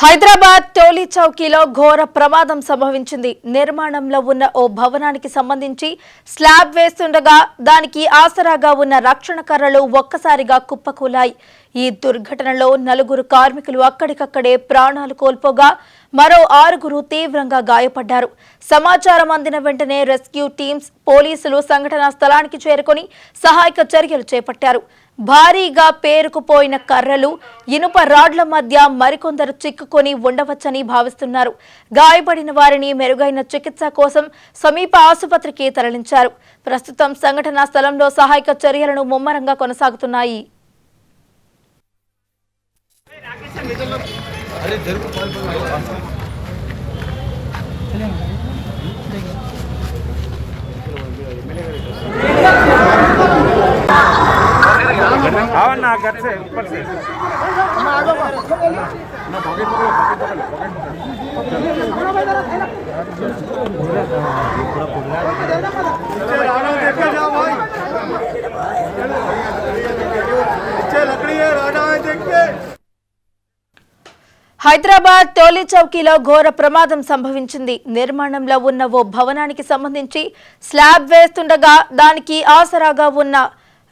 హైదరాబాద్ టోలీ చౌకీలో ఘోర ప్రమాదం సంభవించింది. నిర్మాణంలో ఉన్న ఓ భవనానికి సంబంధించి స్లాబ్ వేస్తుండగా దానికి ఆసరాగా ఉన్న రక్షణ కర్రలు ఒక్కసారిగా కుప్పకూలాయి. ఈ దుర్ఘటనలో 4 కార్మికులు అక్కడికక్కడే ప్రాణాలు కోల్పోగా మరో 6 తీవ్రంగా గాయపడ్డారు. సమాచారం అందిన వెంటనే రెస్క్యూ టీమ్స్, పోలీసులు సంఘటనా స్థలానికి చేరుకొని సహాయక చర్యలు చేపట్టారు. భారీగా పేరుకుపోయిన కర్రలు, ఇనుప రాడ్ల మధ్య మరికొందరు చిక్కుకొని ఉండవచ్చని భావిస్తున్నారు. గాయపడిన వారిని మెరుగైన చికిత్స కోసం సమీప ఆసుపత్రికి తరలించారు. ప్రస్తుతం సంఘటనా స్థలంలో సహాయక చర్యలను ముమ్మరంగా కొనసాగుతున్నాయి. ना घर से ऊपर से హైదరాబాద్ టోలీ చౌకీలో ఘోర ప్రమాదం సంభవించింది. నిర్మాణంలో ఉన్న ఓ భవనానికి సంబంధించి స్లాబ్ వేస్తుండగా దానికి ఆసరాగా ఉన్న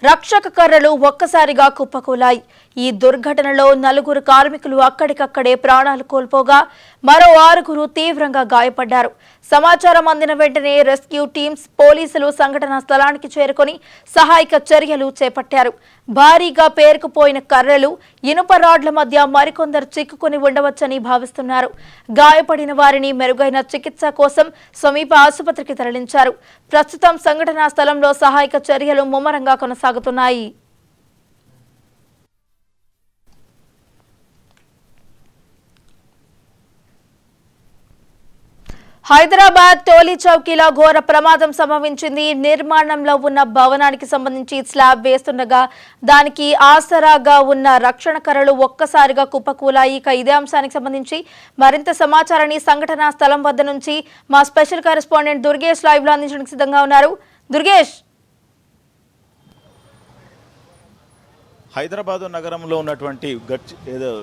రక్షక కర్రలు ఒక్కసారిగా కుప్పకూలాయి. ఈ దుర్ఘటనలో 4 కార్మికులు అక్కడికక్కడే ప్రాణాలు కోల్పోగా మరో 6 తీవ్రంగా గాయపడ్డారు. సమాచారం అందిన వెంటనే రెస్క్యూ టీమ్స్, పోలీసులు సంఘటనా స్థలానికి చేరుకొని సహాయక చర్యలు చేపట్టారు. భారీగా పేరుకుపోయిన కర్రలు, ఇనుప రాడ్ల మధ్య మరికొందరు చిక్కుకొని ఉండవచ్చని భావిస్తున్నారు. గాయపడిన వారిని మెరుగైన చికిత్స కోసం సమీప ఆసుపత్రికి తరలించారు. ప్రస్తుతం సంఘటనా స్థలంలో సహాయక చర్యలు ముమ్మరంగా కొనసాగుతున్నాయి. హైదరాబాద్ టోలీ చౌకీలో ఘోర ప్రమాదం సంభవించింది. నిర్మాణంలో ఉన్న భవనానికి సంబంధించి స్లాబ్ వేస్తుండగా దానికి ఆసరాగా ఉన్న రక్షణ కర్రలు ఒక్కసారిగా కుప్పకూలాయి. ఇదే అంశానికి సంబంధించి మరింత సమాచారాన్ని సంఘటనా స్థలం వద్ద నుంచి మా స్పెషల్ కరెస్పాండెంట్ దుర్గేష్ లైవ్ లో అందించడానికి సిద్ధంగా ఉన్నారు. దుర్గేష్, హైదరాబాద్ నగరంలో ఉన్నటువంటి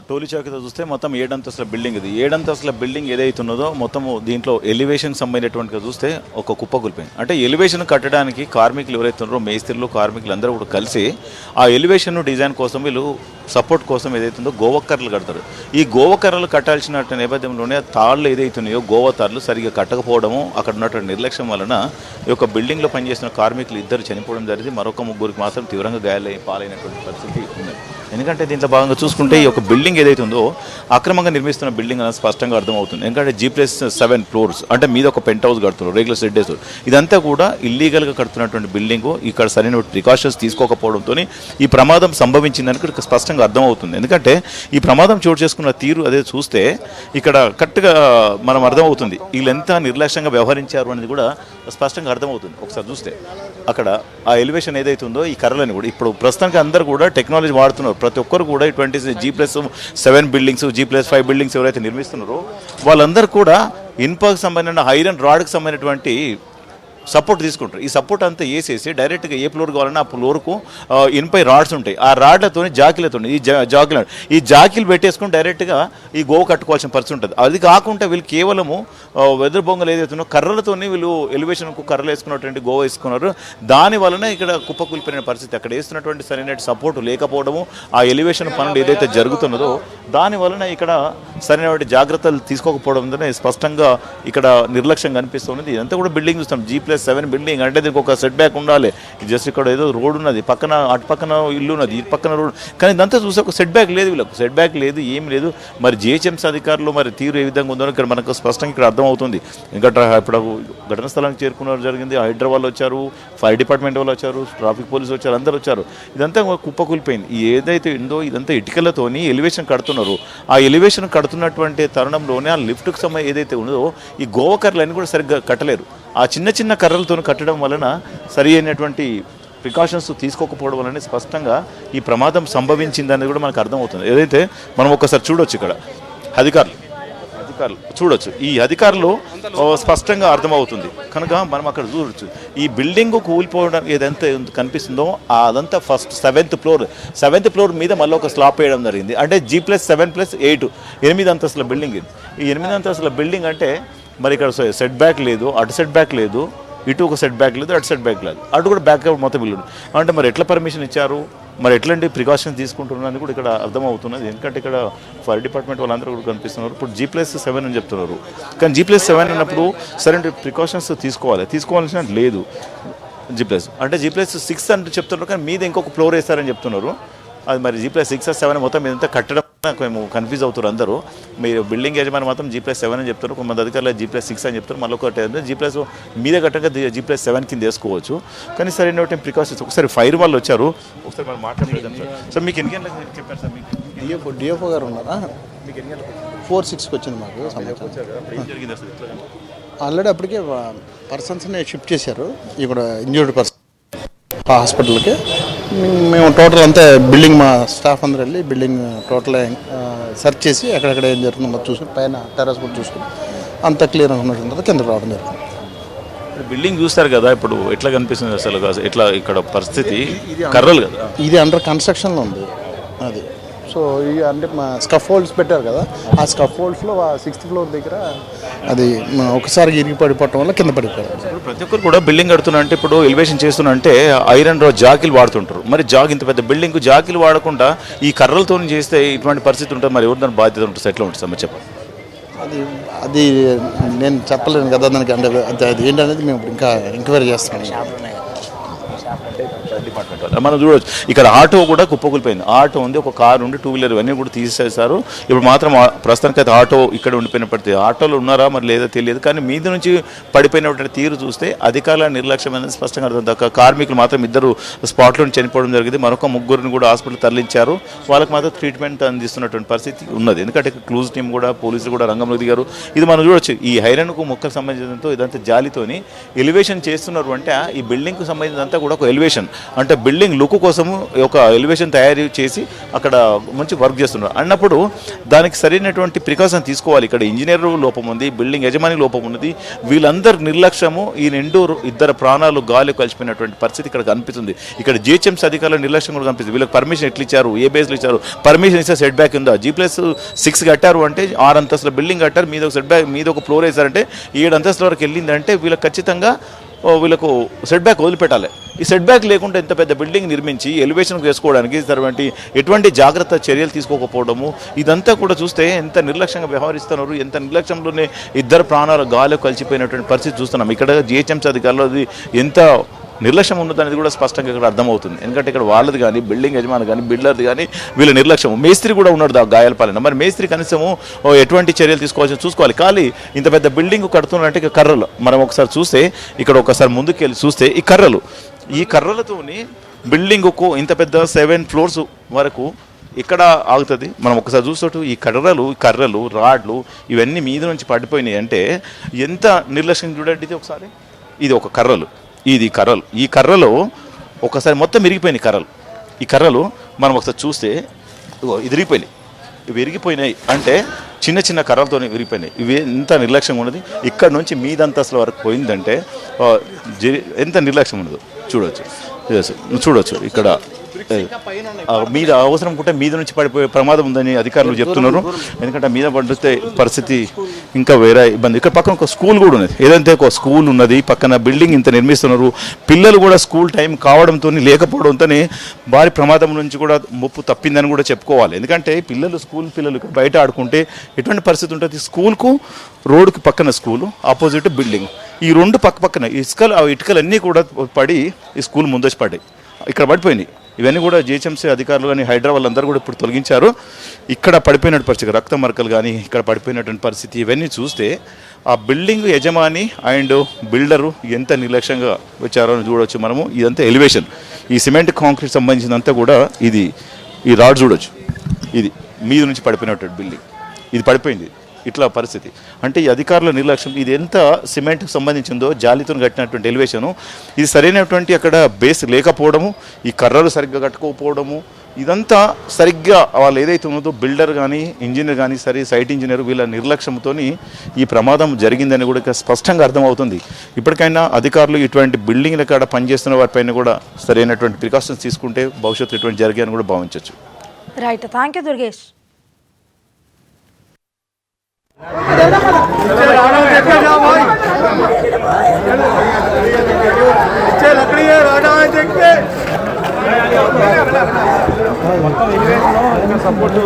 టోలీ చౌకీతో చూస్తే మొత్తం 7 అంతస్తుల బిల్డింగ్. ఇది 7 అంతస్తుల బిల్డింగ్ ఏదైతున్నదో మొత్తము దీంట్లో ఎలివేషన్ సంబంధించినటువంటిగా చూస్తే ఒక కుప్పకూలిపోయింది. అంటే ఎలివేషన్ కట్టడానికి కార్మికులు ఎవరైతే ఉన్నారో, మేస్త్రీలు, కార్మికులు అందరూ కూడా కలిసి ఆ ఎలివేషన్ డిజైన్ కోసం వీళ్ళు సపోర్ట్ కోసం ఏదైతుందో గోవకర్రలు కడతారు. ఈ గోవకర్రలు కట్టాల్సిన నేపథ్యంలోనే తాళ్ళు ఏదైతున్నాయో గోవతార్లు సరిగ్గా కట్టకపోవడము, అక్కడ ఉన్నటువంటి నిర్లక్ష్యం వలన ఈ యొక్క బిల్డింగ్లో పనిచేసిన కార్మికులు 2 చనిపోవడం జరిగింది. మరొక 3 మాత్రం తీవ్రంగా పాలైనటువంటి పరిస్థితి ఉంది. ఎందుకంటే దీంట్లో భాగంగా చూసుకుంటే ఈ యొక్క బిల్డింగ్ ఏదైతే ఉందో అక్రమంగా నిర్మిస్తున్న బిల్డింగ్ అనేది స్పష్టంగా అర్థమవుతుంది. ఎందుకంటే G+7 ఫ్లోర్స్ అంటే మీద ఒక పెంట్ హౌస్ కడుతున్నారు, రెగ్యులర్ షెడ్ వేస్తారు. ఇదంతా కూడా ఇల్లీగల్గా కడుతున్నటువంటి బిల్డింగు. ఇక్కడ సరైన ప్రికాషన్స్ తీసుకోకపోవడంతో ఈ ప్రమాదం సంభవించిందని ఇక్కడ స్పష్టంగా అర్థమవుతుంది. ఎందుకంటే ఈ ప్రమాదం చోటు చేసుకున్న తీరు అదే చూస్తే ఇక్కడ కరెక్ట్గా మనం అర్థమవుతుంది వీళ్ళు ఎంత నిర్లక్ష్యంగా వ్యవహరించారు అనేది కూడా స్పష్టంగా అర్థమవుతుంది. ఒకసారి చూస్తే అక్కడ ఆ ఎలివేషన్ ఏదైతే ఉందో ఈ కర్రలని కూడా ఇప్పుడు ప్రస్తుతానికి అందరూ కూడా టెక్నాలజీ వాడుతున్నారు. ప్రతి ఒక్కరు కూడా ఇటువంటి G+7 బిల్డింగ్స్, G+5 బిల్డింగ్స్ ఎవరైతే నిర్మిస్తున్నారో వాళ్ళందరూ కూడా ఇన్పకు సంబంధించిన ఐరన్ రాడ్కి సంబంధించినటువంటి సపోర్ట్ తీసుకుంటారు. ఈ సపోర్ట్ అంతా వేసేసి డైరెక్ట్గా ఏ ఫ్లోర్ కావాలన్నా ఆ ఫ్లోర్కు ఇన్పై రాడ్స్ ఉంటాయి. ఆ రాడ్లతో జాకీలతో ఈ జాకీలు పెట్టేసుకుని డైరెక్ట్గా ఈ గోవ కట్టుకోవాల్సిన పరిస్థితి ఉంటుంది. అది కాకుండా వీళ్ళు కేవలము వెదురు బొంగలు ఏదైతుందో కర్రలతో వీళ్ళు ఎలివేషన్కు కర్రలు వేసుకున్నటువంటి గోవ వేసుకున్నారు. దాని వలన ఇక్కడ కుప్పకూలిపోయిన పరిస్థితి. అక్కడ వేస్తున్నటువంటి సరైన సపోర్ట్ లేకపోవడము, ఆ ఎలివేషన్ పనులు ఏదైతే జరుగుతున్నదో దాని వలన ఇక్కడ సరైనటువంటి జాగ్రత్తలు తీసుకోకపోవడం స్పష్టంగా ఇక్కడ నిర్లక్ష్యం కనిపిస్తున్నది. ఇదంతా కూడా బిల్డింగ్ చూస్తాం, G+7 బిల్డింగ్ అంటే దీనికి ఒక సెట్ బ్యాక్ ఉండాలి. జస్ట్ ఇక్కడ ఏదో రోడ్ ఉన్నది, పక్కన అటు పక్కన ఇల్లు ఉన్నది, ఇటు పక్కన రోడ్, కానీ ఇదంతా చూస్తే ఒక సెట్ బ్యాక్ లేదు, వీళ్ళకు సెట్ బ్యాక్ లేదు, ఏం లేదు. మరి GHMC అధికారులు మరి తీరు ఏ విధంగా ఉందో ఇక్కడ మనకు స్పష్టంగా ఇక్కడ అర్థమవుతుంది. ఇంకా ఇప్పుడు ఘటన స్థలానికి చేరుకున్నారు జరిగింది. హైదరాబాద్ వచ్చారు, ఫైర్ డిపార్ట్మెంట్ వాళ్ళు వచ్చారు, ట్రాఫిక్ పోలీసు వచ్చారు, అందరూ వచ్చారు. ఇదంతా కుప్పకూలిపోయింది. ఏదైతే ఉందో ఇదంతా ఇటుకలతోని ఎలివేషన్ కడుతున్నారు. ఆ ఎలివేషన్ కడుతున్నటువంటి తరుణంలోనే ఆ లిఫ్ట్కి సంబంధించి ఏదైతే ఉందో ఈ గోవకర్రలన్నీ కూడా సరిగ్గా కట్టలేరు. ఆ చిన్న చిన్న కర్రలతో కట్టడం వలన సరి అయినటువంటి ప్రికాషన్స్ తీసుకోకపోవడం వలన స్పష్టంగా ఈ ప్రమాదం సంభవించిందనేది కూడా మనకు అర్థమవుతుంది. ఏదైతే మనం ఒకసారి చూడవచ్చు ఇక్కడ అధికారులు అధికారులు చూడొచ్చు, ఈ అధికారులు స్పష్టంగా అర్థమవుతుంది కనుక మనం అక్కడ చూడొచ్చు. ఈ బిల్డింగ్ కూలిపోవడం ఏదైతే కనిపిస్తుందో అదంతా ఫస్ట్ సెవెంత్ ఫ్లోర్ మీద మళ్ళీ ఒక స్లాబ్ వేయడం జరిగింది. అంటే G+7+8 8 అంతస్తుల బిల్డింగ్ ఇది. ఈ 8 అంతస్తుల బిల్డింగ్ అంటే మరి ఇక్కడ సెట్ బ్యాక్ లేదు, అటు సెట్ బ్యాక్ లేదు, ఇటు ఒక సెట్ బ్యాక్ లేదు, అటు సెట్ బ్యాక్ లేదు, అటు కూడా బ్యాక్ మొత్తం ఇల్లు. అంటే మరి ఎట్లా పర్మిషన్ ఇచ్చారు, మరి ఎట్లాంటి ప్రికాషన్స్ తీసుకుంటున్నారని కూడా ఇక్కడ అర్థమవుతున్నది. ఎందుకంటే ఇక్కడ ఫైర్ డిపార్ట్మెంట్ వాళ్ళందరూ కూడా కనిపిస్తున్నారు. ఇప్పుడు G+7 అని చెప్తున్నారు, కానీ G+7 అన్నప్పుడు సరైన ప్రికాషన్స్ తీసుకోవాల్సిన లేదు. G+ అంటే G+6 అని చెప్తున్నారు, కానీ మీద ఇంకొక ఫ్లోర్ వేస్తారని చెప్తున్నారు. అది మరి G+6 7 మొత్తం ఇదంతా కట్టడం మేము కన్ఫ్యూజ్ అవుతారు అందరూ. మీరు బిల్డింగ్ యజమాని మాత్రం G+7 అని చెప్తారు, కొంతమంది అధికారులు G+6 అని చెప్తారు. మళ్ళీ ఒకటి G+ మీద కట్టగా G+7 కింద వేసుకోవచ్చు, కానీ సరైన ప్రికాషన్స్. ఒకసారి ఫైర్ వాళ్ళు వచ్చారు, ఒకసారి మనం మాట్లాడలేదు సార్. మీకు ఎన్ని గంటలకు చెప్పారు సార్? మీకు డిఎఫ్ఓ గారు ఉన్నారా? మీకు ఎన్ని గంటలకు 4-6కి వచ్చింది మాకు సమాచారం. ఏం జరిగింది అసలు? ఆల్రెడీ అప్పటికే పర్సన్స్ని షిఫ్ట్ చేశారు ఇక్కడ ఇంజూర్డ్ పర్సన్ హాస్పిటల్కి. మేము టోటల్ అంతా బిల్డింగ్ మా స్టాఫ్ అందరూ వెళ్ళి బిల్డింగ్ టోటల్ సెర్చ్ చేసి ఎక్కడెక్కడ ఏం జరుగుతుందో చూసుకుని పైన టెర్రస్ కూడా చూసుకుని అంతా క్లియర్ ఉన్నట్టు తర్వాత కింద రావడం జరుగుతుంది. బిల్డింగ్ చూస్తారు కదా, ఇప్పుడు ఎట్లా కనిపిస్తుంది అసలు? ఎట్లా ఇక్కడ పరిస్థితి? కర్రలు కదా, ఇది అండర్ కన్స్ట్రక్షన్లో ఉంది అది. సో ఇవి అంటే మా స్కఫోల్డ్స్ పెట్టారు కదా, ఆ స్కఫోల్డ్స్లో 6th ఫ్లోర్ దగ్గర అది ఒకసారి ఇరిగి పడిపోవటం వల్ల కింద పడిపోయారు. ప్రతి ఒక్కరు కూడా బిల్డింగ్ కడుతున్నా అంటే ఇప్పుడు ఎలివేషన్ చేస్తున్నా అంటే ఐరన్ రాడ్ జాకీలు వాడుతుంటారు. మరి ఇంత పెద్ద బిల్డింగ్ జాకీలు వాడకుండా ఈ కర్రలతో చేస్తే ఇటువంటి పరిస్థితి ఉంటుంది. మరి ఎవరు దాని బాధ్యత ఉంటుంది? ఎట్లా ఉంటుంది సార్ చెప్పండి. అది నేను చెప్పలేను కదా దానికి. అంటే అది ఏంటనేది మేము ఇంకా ఎంక్వైరీ చేస్తున్నాం. డిపార్ట్మెంట్ వాళ్ళు మనం చూడవచ్చు, ఇక్కడ ఆటో కూడా కుప్పకూలిపోయింది. ఆటో ఉంది, ఒక కారు ఉంది, 2 వీలర్ ఇవన్నీ కూడా తీసేశారు. ఇప్పుడు మాత్రం ప్రస్తుతానికి అయితే ఆటో ఇక్కడ ఉండిపోయినప్పటికీ ఆటోలు ఉన్నారా మరి లేదో తెలియదు, కానీ మీద నుంచి పడిపోయినటువంటి తీరు చూస్తే అధికారుల నిర్లక్ష్యం అనేది స్పష్టంగా అర్థం. కార్మికులు మాత్రం 2 స్పాట్లో చనిపోవడం జరిగింది, మరొక 3 కూడా హాస్పిటల్ తరలించారు. వాళ్ళకి మాత్రం ట్రీట్మెంట్ అందిస్తున్నటువంటి పరిస్థితి ఉన్నది. ఎందుకంటే క్లూజ్ టీం కూడా పోలీసులు కూడా రంగంలో దిగారు. ఇది మనం చూడొచ్చు, ఈ హైరన్కు మొక్కకు సంబంధించినంతో ఇదంతా జాలితోని ఎలివేషన్ చేస్తున్నారు. అంటే ఈ బిల్డింగ్కు సంబంధించినంతా కూడా ఒక ఎలివేషన్, అంటే బిల్డింగ్ లుక్ కోసము ఒక ఎలివేషన్ తయారు చేసి అక్కడ మంచి వర్క్ చేస్తున్నారు అన్నప్పుడు దానికి సరైనటువంటి ప్రికాషన్ తీసుకోవాలి. ఇక్కడ ఇంజనీర్ లోపం ఉంది, బిల్డింగ్ యజమాని లోపం ఉన్నది, వీళ్ళందరి నిర్లక్ష్యము ఈ 2 ప్రాణాలు గాలి కలిసిపోయినటువంటి పరిస్థితి ఇక్కడ కనిపిస్తుంది. ఇక్కడ GHMC అధికారుల నిర్లక్ష్యం కూడా కనిపిస్తుంది. వీళ్ళకి పర్మిషన్ ఎట్లా ఇచ్చారు, ఏ బేస్లో ఇచ్చారు, పర్మిషన్ ఇస్తే సెట్ బ్యాక్ ఉందా? G+6 కట్టారు అంటే 6 అంతస్తుల బిల్డింగ్ కట్టారు, మీద ఒక సెట్ బ్యాక్, మీద ఒక ఫ్లోర్ వేశారంటే 7 అంతస్తుల వరకు వెళ్ళిందంటే వీళ్ళకి ఖచ్చితంగా వీళ్ళకు సెట్ బ్యాక్ వదిలిపెట్టాలి. ఈ సెట్ బ్యాక్ లేకుండా ఇంత పెద్ద బిల్డింగ్ నిర్మించి ఎలివేషన్ చేసుకోవడానికి ఎటువంటి జాగ్రత్త చర్యలు తీసుకోకపోవడము, ఇదంతా కూడా చూస్తే ఎంత నిర్లక్ష్యంగా వ్యవహరిస్తున్నారు. ఎంత నిర్లక్ష్యంలోనే 2 ప్రాణాలు గాలి కలిసిపోయినటువంటి పరిస్థితి చూస్తున్నాం. ఇక్కడ GHMC అధికారులు ఎంత నిర్లక్ష్యం ఉన్నదనేది కూడా స్పష్టంగా ఇక్కడ అర్థమవుతుంది. ఎందుకంటే ఇక్కడ వాళ్ళది కానీ బిల్డింగ్ యజమాని కానీ బిల్డర్ది కానీ వీళ్ళ నిర్లక్ష్యం. మేస్త్రి కూడా ఉన్నాడు గాయాలపాలన. మరి మేస్త్రి కనీసము ఎటువంటి చర్యలు చూసుకోవాలి. కానీ ఇంత పెద్ద బిల్డింగ్ కడుతున్నారంటే ఇక కర్రలు మనం ఒకసారి చూస్తే, ఇక్కడ ఒకసారి ముందుకు వెళ్ళి చూస్తే ఈ కర్రలతోని బిల్డింగ్కు ఇంత పెద్ద 7 ఫ్లోర్స్ వరకు ఇక్కడ ఆగుతుంది. మనం ఒకసారి చూస్తూ ఈ కర్రలు రాడ్లు ఇవన్నీ మీద నుంచి పడిపోయినాయి అంటే ఎంత నిర్లక్ష్యం చూడండి. ఇది ఒకసారి ఇది ఒక కర్రలు, ఈ కర్రలు ఒకసారి మొత్తం విరిగిపోయినాయి. ఈ కర్రలు మనం ఒకసారి చూస్తే ఇది విరిగిపోయినాయి అంటే చిన్న కర్రలతో విరిగిపోయినాయి. ఇవి ఎంత నిర్లక్ష్యంగా ఉన్నది. ఇక్కడ నుంచి మీదంతస్తుల వరకు పోయిందంటే ఎంత నిర్లక్ష్యం ఉన్నదో చూడవచ్చు. ఇక్కడ మీద అవసరం ఉంటే మీద నుంచి పడిపోయే ప్రమాదం ఉందని అధికారులు చెప్తున్నారు. ఎందుకంటే మీద పడితే పరిస్థితి ఇంకా వేరే ఇబ్బంది. ఇక్కడ పక్కన ఒక స్కూల్ కూడా ఉన్నది, ఏదంటే ఒక స్కూల్ ఉన్నది, పక్కన బిల్డింగ్ ఇంత నిర్మిస్తున్నారు. పిల్లలు కూడా స్కూల్ టైం కావడంతో లేకపోవడంతో భారీ ప్రమాదం నుంచి కూడా ముప్పు తప్పిందని కూడా చెప్పుకోవాలి. ఎందుకంటే స్కూల్ పిల్లలు బయట ఆడుకుంటే ఎటువంటి పరిస్థితి ఉంటుంది. స్కూల్కు రోడ్డుకి పక్కన స్కూలు, ఆపోజిట్ బిల్డింగ్, ఈ 2 పక్కన ఇటుకలన్నీ కూడా పడి ఈ స్కూల్ ముందొచ్చి పడ్డాయి, ఇక్కడ పడిపోయినాయి. ఇవన్నీ కూడా GHMC అధికారులు కానీ హైడ్రా వాళ్ళందరూ కూడా ఇప్పుడు తొలగించారు. ఇక్కడ పడిపోయినట్టు పరిస్థితి, రక్త మరకలు కానీ ఇక్కడ పడిపోయినటువంటి పరిస్థితి ఇవన్నీ చూస్తే ఆ బిల్డింగ్ యజమాని అండ్ బిల్డరు ఎంత నిర్లక్ష్యంగా వచ్చారో అని చూడవచ్చు మనము. ఇదంతా ఎలివేషన్, ఈ సిమెంట్ కాంక్రీట్ సంబంధించినంతా కూడా ఈ రాడ్ చూడవచ్చు. ఇది మీద నుంచి పడిపోయినటువంటి బిల్డింగ్, ఇది పడిపోయింది. ఇట్లా పరిస్థితి అంటే ఈ అధికారుల నిర్లక్ష్యం. ఇది ఎంత సిమెంట్కి సంబంధించిందో జాలితో కట్టినటువంటి ఎలివేషను, ఇది సరైనటువంటి అక్కడ బేస్ లేకపోవడము, ఈ కర్రలు సరిగ్గా కట్టుకోకపోవడము, ఇదంతా సరిగ్గా వాళ్ళు ఏదైతే ఉన్నదో బిల్డర్ కానీ ఇంజనీర్ కానీ సైట్ ఇంజనీర్ వీళ్ళ నిర్లక్ష్యంతో ఈ ప్రమాదం జరిగిందని కూడా స్పష్టంగా అర్థమవుతుంది. ఇప్పటికైనా అధికారులు ఇటువంటి బిల్డింగ్ల కాడ పనిచేస్తున్న వారిపైన కూడా సరైనటువంటి ప్రికాషన్స్ తీసుకుంటే భవిష్యత్తు ఇటువంటి జరిగాయని కూడా భావించవచ్చు. Right, thank you Durgesh. Support